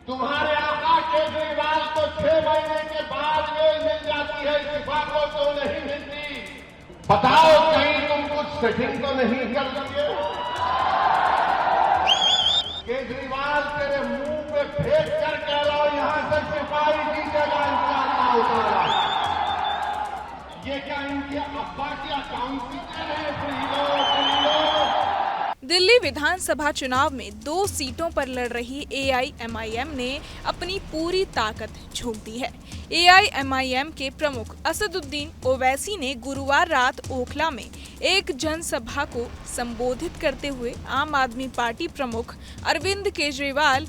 तुम्हारे आका केजरीवाल को 6 महीने के बाद जेल मिल जाती है, शिफा को तो नहीं मिलती। बताओ कहीं तुम कुछ सेटिंग तो नहीं कर लिए? केजरीवाल तेरे मुंह पे फेंक कर कह रहा हूं, यहां से सिपाही जीतेगा इंशाअल्लाह ताला। ये क्या इनके अब्बा की अकाउंट से दिल्ली विधानसभा चुनाव में 2 सीटों पर लड़ रही एआईएमआईएम ने अपनी पूरी ताकत झोंक दी है। एआईएमआईएम के प्रमुख असदुद्दीन ओवैसी ने गुरुवार रात ओखला में एक जनसभा को संबोधित करते हुए आम आदमी पार्टी प्रमुख अरविंद केजरीवाल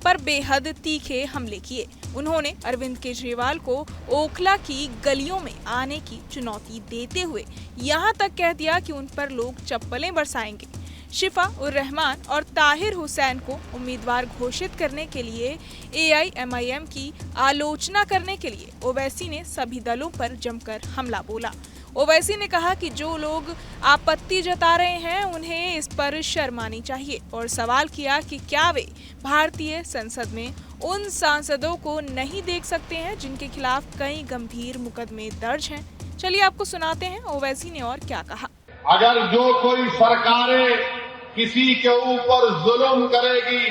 पर बेहद तीखे हमले किए। उन्होंने अरविंद केजरीवाल को ओखला की गलियों में आने की चुनौती देते हुए यहां तक कह दिया कि उन पर लोग चप्पलें बरसाएंगे। शिफा उर रहमान और ताहिर हुसैन को उम्मीदवार घोषित करने के लिए एआईएमआईएम की आलोचना करने के लिए ओवैसी ने सभी दलों पर जमकर हमला बोला। ओवैसी ने कहा कि जो लोग आपत्ति जता रहे हैं उन्हें इस पर शर्म आनी चाहिए और सवाल किया कि क्या वे भारतीय संसद में उन सांसदों को नहीं देख सकते हैं जिनके खिलाफ कई गंभीर मुकदमे दर्ज हैं। चलिए आपको सुनाते हैं ओवैसी ने और क्या कहा। अगर जो कोई सरकारें किसी के ऊपर जुल्म करेगी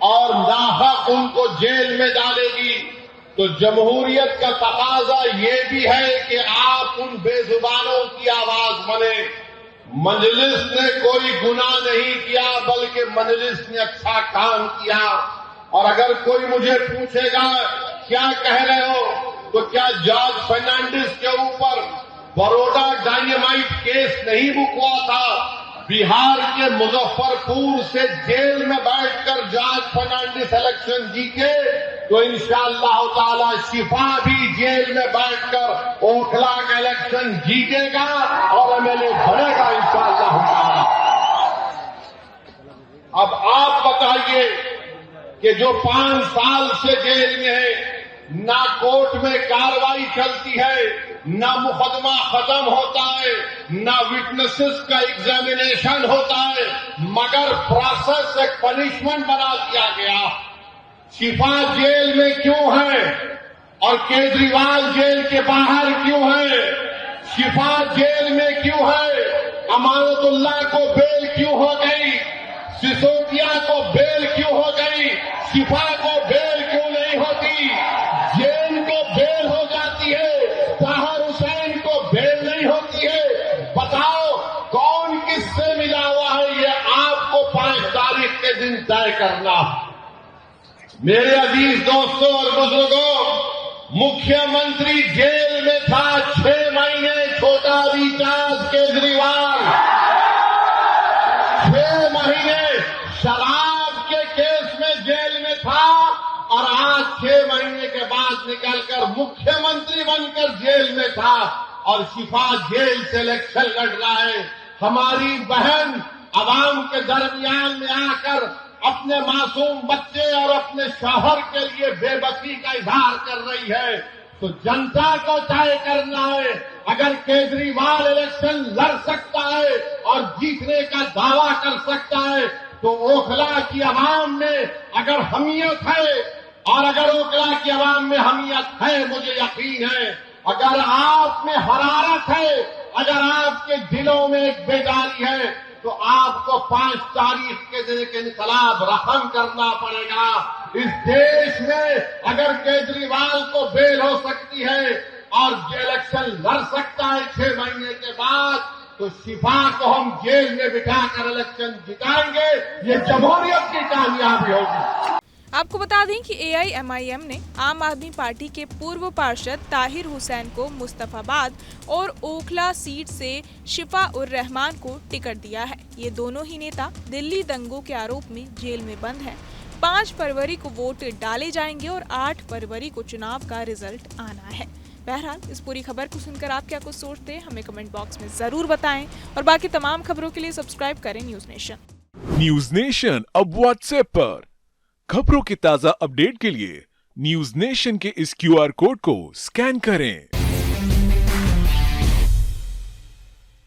और नाहक उनको जेल में डालेगी तो जमहूरियत का तकाजा ये भी है कि आप उन बेजुबानों की आवाज बने। मजलिस ने कोई गुनाह नहीं किया बल्कि मजलिस ने अच्छा काम किया। और अगर कोई मुझे पूछेगा क्या कह रहे हो तो क्या जॉर्ज फर्नांडिस के ऊपर बड़ौदा डायनामाइट केस नहीं बुक हुआ था? बिहार के मुजफ्फरपुर से जेल में बैठकर जॉर्ज फर्नांडिस इलेक्शन जीते तो इंशाअल्लाह ताला शिफा भी जेल में बैठकर ओखला का इलेक्शन जीतेगा और एमएलए बनेगा इंशाअल्लाह ताला। अब आप बताइए कि जो 5 साल से जेल में है, ना कोर्ट में कार्रवाई चलती है, ना मुकदमा खत्म होता है, ना विटनेसेस का एग्जामिनेशन होता है, मगर प्रोसेस एक पनिशमेंट बना दिया गया। शिफा जेल में क्यों है और केजरीवाल जेल के बाहर क्यों है? शिफा जेल में क्यों है? अमानतुल्लाह को बेल क्यों हो गई? सिसोदिया को बेल क्यों हो गई? शिफा को बेल क्यों नहीं होती? जेल को बेल हो जाती है, ताहिर हुसैन को बेल नहीं होती है। बताओ कौन किससे मिला हुआ है, ये आपको 5 तारीख के दिन तय करना। मेरे अजीज दोस्तों और बुजुर्गों, मुख्यमंत्री जेल में था 6 महीने, छोटा विकास केजरीवाल 6 महीने शराब के केस में जेल में था और आज 6 महीने के बाद निकलकर मुख्यमंत्री बनकर जेल में था और शिफा जेल से इलेक्शन लड़ रहा है। हमारी बहन आवाम के दरमियान में आकर अपने मासूम बच्चे और अपने शौहर के लिए बेबसी का इजहार कर रही है। तो जनता को तय करना है। अगर केजरीवाल इलेक्शन लड़ सकता है और जीतने का दावा कर सकता है तो ओखला की आवाम में अगर हमीयत है और अगर ओखला की आवाम में हमीयत है, मुझे यकीन है, अगर आप में हरारत है, अगर आपके दिलों में एक बेदारी है तो आपको 5 तारीख के दिन के इनकलाब रकम करना पड़ेगा। इस देश में अगर केजरीवाल को बेल हो सकती है और इलेक्शन लड़ सकता है 6 महीने के बाद तो शिफा को हम जेल में बिठाकर इलेक्शन जिताएंगे। ये जमहूरियत की कामयाबी होगी। आपको बता दें कि एआईएमआईएम ने आम आदमी पार्टी के पूर्व पार्षद ताहिर हुसैन को मुस्तफाबाद और ओखला सीट से शिफा उर रहमान को टिकट दिया है। ये दोनों ही नेता दिल्ली दंगों के आरोप में जेल में बंद हैं। 5 फरवरी को वोट डाले जाएंगे और 8 फरवरी को चुनाव का रिजल्ट आना है। बहरहाल इस पूरी खबर को सुनकर आप क्या कुछ सोचते हैं हमें कमेंट बॉक्स में जरूर बताएं और बाकी तमाम खबरों के लिए सब्सक्राइब करें न्यूज नेशन। न्यूज नेशन अब व्हाट्सएप पर खबरों के ताजा अपडेट के लिए न्यूज नेशन के इस QR कोड को स्कैन करें।